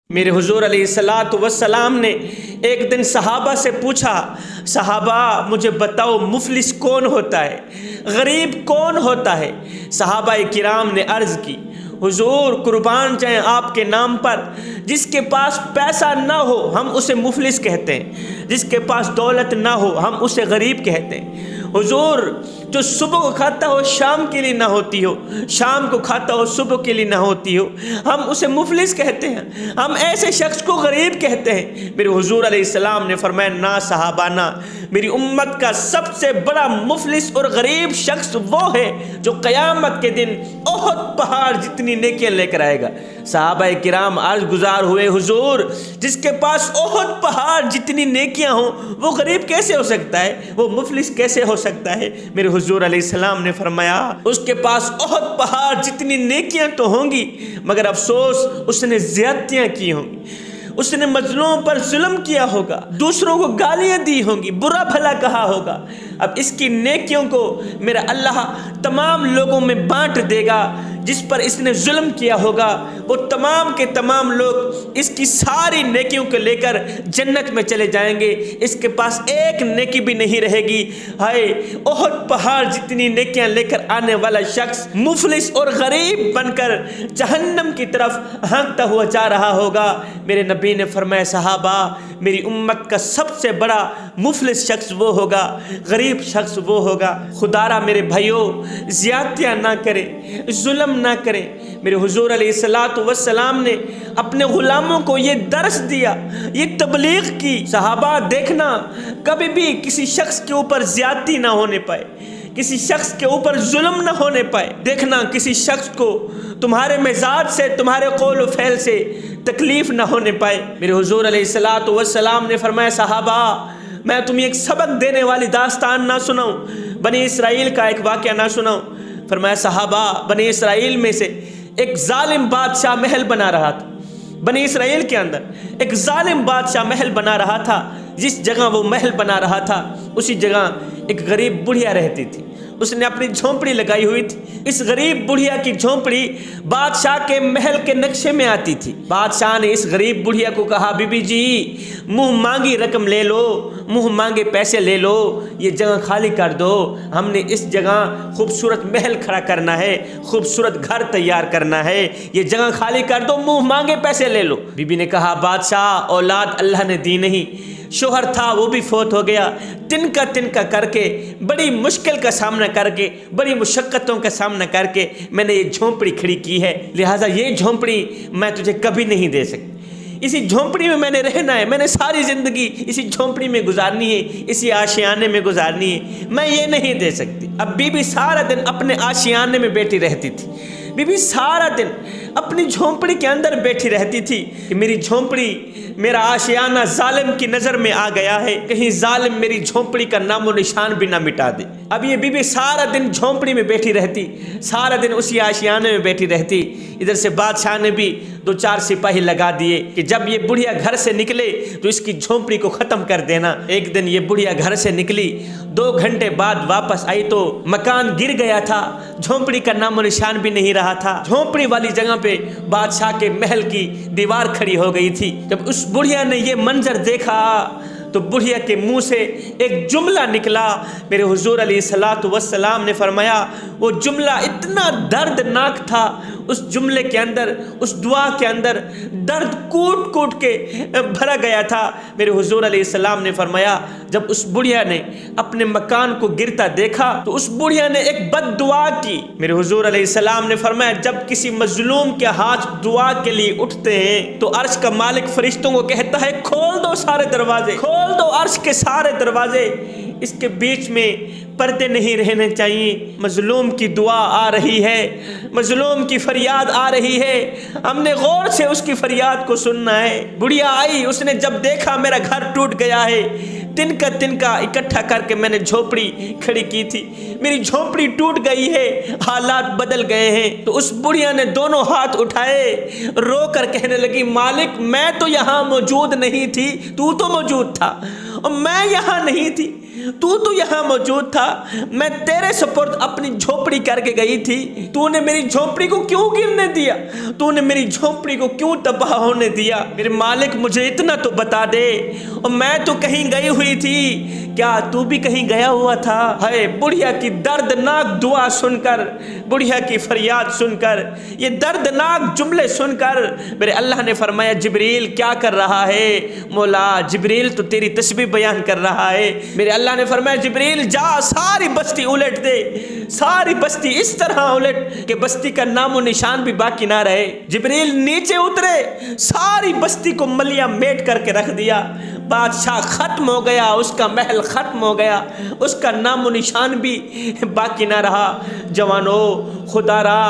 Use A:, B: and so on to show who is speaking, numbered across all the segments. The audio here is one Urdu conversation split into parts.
A: میرے حضور علیہ الصلاۃ والسلام نے ایک دن صحابہ سے پوچھا، صحابہ مجھے بتاؤ مفلس کون ہوتا ہے، غریب کون ہوتا ہے؟ صحابہ کرام نے عرض کی، حضور قربان جائیں آپ کے نام پر، جس کے پاس پیسہ نہ ہو ہم اسے مفلس کہتے ہیں، جس کے پاس دولت نہ ہو ہم اسے غریب کہتے ہیں۔ حضور جو صبح کو کھاتا ہو شام کے لیے نہ ہوتی ہو، شام کو کھاتا ہو صبح کے لیے نہ ہوتی ہو، ہم اسے مفلس کہتے ہیں، ہم ایسے شخص کو غریب کہتے ہیں۔ میرے حضور علیہ السلام نے فرمایا، نہ صحابہ نہ، میری امت کا سب سے بڑا مفلس اور غریب شخص وہ ہے جو قیامت کے دن احد پہاڑ جتنی نیکیاں لے کر آئے گا۔ صحابہ کرام عرض گزار ہوئے، حضور جس کے پاس احد پہاڑ جتنی نیکیاں ہوں وہ غریب کیسے ہو سکتا ہے، وہ مفلس کیسے ہو سکتا ہے؟ میرے حضور علیہ السلام نے فرمایا، اس کے پاس احد پہاڑ جتنی نیکیاں تو ہوں گی مگر افسوس اس نے زیادتیاں کی ہوں گی، اس نے مظلوم پر ظلم کیا ہوگا، دوسروں کو گالیاں دی ہوں گی، برا بھلا کہا ہوگا۔ اب اس کی نیکیوں کو میرا اللہ تمام لوگوں میں بانٹ دے گا، جس پر اس نے ظلم کیا ہوگا وہ تمام کے تمام لوگ اس کی ساری نیکیوں کو لے کر جنت میں چلے جائیں گے، اس کے پاس ایک نیکی بھی نہیں رہے گی۔ ہائے احد پہاڑ جتنی نیکیاں لے کر آنے والا شخص مفلس اور غریب بن کر جہنم کی طرف ہانکتا ہوا جا رہا ہوگا۔ میرے نبی نے فرمایا، صحابہ میری امت کا سب سے بڑا مفلس شخص وہ ہوگا، غریب شخص وہ ہوگا۔ خدا را میرے بھائیوں زیادتیاں نہ کریں، ظلم نہ کریں۔ میرے حضور علیہ الصلاۃ والسلام نے اپنے غلاموں کو یہ درس دیا، یہ تبلیغ کی، صحابہ دیکھنا کبھی بھی کسی شخص کے اوپر زیادتی نہ ہونے پائے، کسی شخص کے اوپر ظلم نہ ہونے پائے، دیکھنا کسی شخص کو تمہارے مزاج سے، تمہارے قول و فعل سے تکلیف نہ ہونے پائے۔ میرے حضور علیہ الصلاۃ والسلام نے فرمایا، صحابہ میں تمہیں ایک سبق دینے والی داستان نہ سناؤں، بنی اسرائیل کا ایک واقعہ نہ سناؤں؟ فرمایا، صحابہ بنی اسرائیل میں سے ایک ظالم بادشاہ محل بنا رہا تھا، بنی اسرائیل کے اندر ایک ظالم بادشاہ محل بنا رہا تھا۔ جس جگہ وہ محل بنا رہا تھا اسی جگہ ایک غریب بڑھیا رہتی تھی، اس نے اپنی جھونپڑی لگائی ہوئی تھی۔ اس غریب بڑھیا کی جھونپڑی بادشاہ کے محل کے نقشے میں آتی تھی۔ بادشاہ نے اس غریب بڑھیا کو کہا، بی بی جی منہ مانگی رقم لے لو، منہ مانگے پیسے لے لو، یہ جگہ خالی کر دو، ہم نے اس جگہ خوبصورت محل کھڑا کرنا ہے، خوبصورت گھر تیار کرنا ہے، یہ جگہ خالی کر دو، منہ مانگے پیسے لے لو۔ بی بی نے کہا، بادشاہ اولاد اللہ نے دی نہیں، شوہر تھا وہ بھی فوت ہو گیا، تنکا کر کے بڑی مشکل کا سامنا کر کے، بڑی مشقتوں کا سامنا کر کے میں نے یہ جھونپڑی کھڑی کی ہے، لہٰذا یہ جھونپڑی میں تجھے کبھی نہیں دے سکتی۔ اسی جھونپڑی میں نے رہنا ہے، میں نے ساری زندگی اسی جھونپڑی میں گزارنی ہے، اسی آشیانے میں گزارنی ہے، میں یہ نہیں دے سکتی۔ اب بی بی سارا دن اپنے آشیانے میں بیٹھی رہتی تھی، بی بی سارا دن اپنی جھونپڑی کے اندر بیٹھی رہتی تھی کہ میری جھونپڑی، میرا آشیانہ ظالم کی نظر میں آ گیا ہے، کہیں ظالم میری جھونپڑی کا نام و نشان بھی نہ مٹا دے۔ اب یہ بی بی سارا دن جھونپڑی میں بیٹھی رہتی، سارا دن اسی آشیانے میں بیٹھی رہتی۔ ادھر سے بادشاہ نے بھی 2-4 سپاہی لگا دیے کہ جب یہ بڑھیا گھر سے نکلے تو اس کی جھونپڑی کو ختم کر دینا۔ ایک دن یہ بڑھیا گھر سے نکلی، 2 گھنٹے بعد واپس آئی تو مکان گر گیا تھا، جھونپڑی کا نام و نشان بھی نہیں رہا تھا۔ جھونپڑی والی جگہ پہ بادشاہ کے محل کی دیوار کھڑی ہو گئی تھی۔ جب اس بڑھیا نے یہ منظر دیکھا تو بڑھیا کے منہ سے ایک جملہ نکلا۔ میرے حضور علیہ الصلاۃ والسلام نے فرمایا، وہ جملہ اتنا دردناک تھا، اس جملے کے اندر، اس دعا کے اندر درد کوٹ کوٹ کے بھرا گیا تھا۔ میرے حضور علیہ السلام نے فرمایا، جب اس بڑھیا نے اپنے مکان کو گرتا دیکھا تو اس بڑھیا نے ایک بد دعا کی۔ میرے حضور علیہ السلام نے فرمایا، جب کسی مظلوم کے ہاتھ دعا کے لیے اٹھتے ہیں تو عرش کا مالک فرشتوں کو کہتا ہے، کھول دو سارے دروازے، کھول دو عرش کے سارے دروازے، اس کے بیچ میں پردے نہیں رہنے چاہیے۔ مظلوم کی دعا آ رہی ہے، مظلوم کی فریاد آ رہی ہے، ہم نے غور سے اس کی فریاد کو سننا ہے۔ بڑھیا آئی، اس نے جب دیکھا میرا گھر ٹوٹ گیا ہے، تنکا اکٹھا کر کے میں نے جھونپڑی کھڑی کی تھی، میری جھونپڑی ٹوٹ گئی ہے، حالات بدل گئے ہیں، تو اس بڑھیا نے دونوں ہاتھ اٹھائے، رو کر کہنے لگی، مالک میں تو یہاں موجود نہیں تھی، تو موجود تھا، اور میں یہاں نہیں تھی، تو یہاں موجود تھا، میں تیرے سپرد اپنی جھوپڑی کر کے گئی تھی، تو نے میری جھوپڑی کو کیوں گرنے دیا، تو نے میری جھوپڑی کو کیوں تباہ ہونے دیا؟ میرے مالک مجھے اتنا تو بتا دے، اور میں تو کہیں گئی ہوئی تھی، کیا تو بھی کہیں گیا ہوا تھا؟ ہائے بڑھیا کی دردناک دعا سن کر، بڑھیا کی فریاد سن کر، یہ دردناک جملے سن کر میرے اللہ نے فرمایا جبریل کیا کر رہا ہے؟ مولا جبریل تو تیری تسبیح بیان کر رہا ہے۔ میرے اللہ نے فرمایا جبریل جا ساری بستی الٹ دے، ساری بستی اس طرح الٹ کہ بستی کا نام و نشان بھی باقی نہ رہے۔ جبریل نیچے اترے، ساری بستی کو ملیا میٹ کر کے رکھ دیا، بادشاہ ختم ہو گیا، اس کا محل ختم ہو گیا، اس کا نام و نشان بھی باقی نہ رہا۔ جوانو خدا را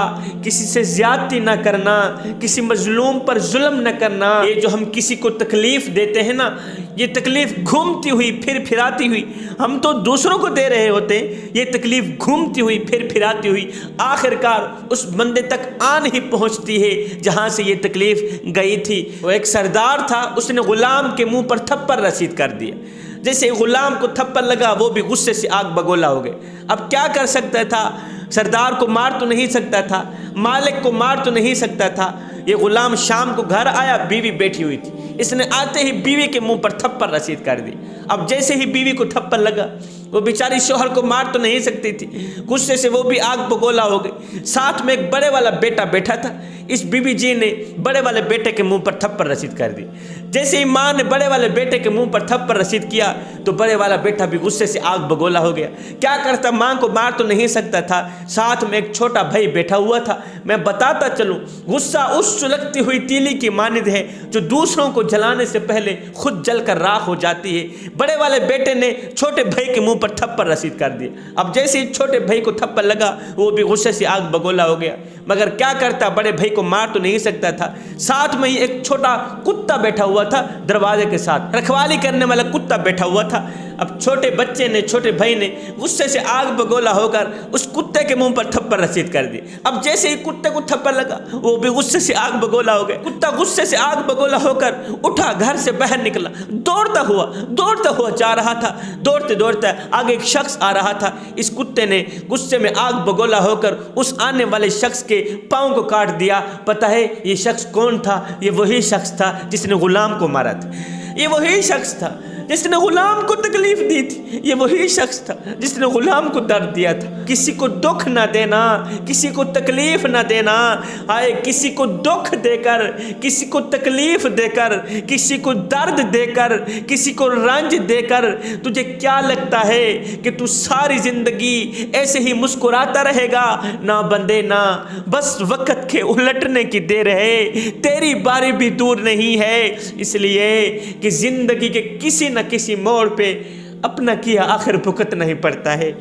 A: کسی سے زیادتی نہ کرنا، کسی مظلوم پر ظلم نہ کرنا۔ یہ جو ہم کسی کو تکلیف دیتے ہیں نا، یہ تکلیف گھومتی ہوئی پھر پھراتی ہوئی ہم تو دوسروں کو دے رہے ہوتے ہیں، یہ تکلیف گھومتی ہوئی پھر پھراتی ہوئی آخرکار اس بندے تک آن ہی پہنچتی ہے جہاں سے یہ تکلیف گئی تھی۔ وہ ایک سردار تھا، اس نے غلام کے منہ پر تھپڑ رسید کر دیا، جیسے غلام کو تھپڑ لگا وہ بھی غصے سے آگ بگولا ہو گئے۔ اب کیا کر سکتا تھا؟ سردار کو مار تو نہیں سکتا تھا، مالک کو مار تو نہیں سکتا تھا۔ یہ غلام شام کو گھر آیا، بیوی بیٹھی ہوئی تھی، اس نے آتے ہی بیوی کے منہ پر تھپڑ رسید کر دی۔ اب جیسے ہی بیوی کو تھپڑ لگا، وہ بیچاری شوہر کو مار تو نہیں سکتی تھی، غصے سے وہ بھی آگ بگولا ہو گئی۔ ساتھ میں ایک بڑے والا بیٹا بیٹھا تھا، اس بی بی جی نے بڑے والے بیٹے کے منہ پر تھپڑ رسید کر دی۔ جیسے ہی ماں نے بڑے والے بیٹے کے منہ پر تھپڑ رسید کیا تو بڑے والا بیٹا بھی غصے سے آگ بگولا ہو گیا۔ کیا کرتا؟ ماں کو مار تو نہیں سکتا تھا، ساتھ میں ایک چھوٹا بھائی بیٹھا ہوا تھا۔ میں بتاتا چلوں، غصہ اس سلگتی ہوئی تیلی کی مانند ہے جو دوسروں کو جلانے سے پہلے خود جل کر راکھ ہو جاتی ہے۔ بڑے والے بیٹے نے چھوٹے بھائی کے منہ پر تھپڑ رسید کر دیا۔ اب جیسے ہی چھوٹے بھائی کو تھپڑ لگا وہ بھی غصے سے آگ بگولا ہو گیا، مگر کیا کرتا؟ بڑے بھائی کو مار تو نہیں سکتا تھا، ساتھ میں ہی ایک چھوٹا کتا بیٹھا ہوا تھا، دروازے کے ساتھ رکھوالی کرنے والا کتا بیٹھا ہوا تھا۔ اب چھوٹے بچے نے، چھوٹے بھائی نے غصے سے آگ بگولا ہو کر اس کتے کے منہ پر تھپڑ رسید کر دی۔ اب جیسے ہی کتے کو تھپڑ لگا وہ بھی غصے سے آگ بگولا ہو گیا۔ کتا غصے سے آگ بگولا ہو کر اٹھا، گھر سے باہر نکلا، دوڑتا ہوا جا رہا تھا۔ دوڑتے دوڑتے آگے ایک شخص آ رہا تھا، اس کتے نے غصے میں آگ بگولا ہو کر اس آنے والے شخص کے پاؤں کو کاٹ دیا۔ پتہ ہے یہ شخص کون تھا؟ یہ وہی شخص تھا جس نے غلام کو مارا تھا، یہ وہی شخص تھا جس نے غلام کو تکلیف دی تھی، یہ وہی شخص تھا جس نے غلام کو درد دیا تھا۔ کسی کو دکھ نہ دینا، کسی کو تکلیف نہ دینا۔ آئے کسی کو دکھ دے کر، کسی کو تکلیف دے کر، کسی کو درد دے کر، کسی کو رنج دے کر تجھے کیا لگتا ہے کہ تو ساری زندگی ایسے ہی مسکراتا رہے گا؟ نہ بندے نہ، بس وقت کے الٹنے کی دیر ہے، تیری باری بھی دور نہیں ہے۔ اس لیے کہ زندگی کے کسی نہ کسی موڑ پہ اپنا کیا آخر بھگتنا ہی پڑتا ہے۔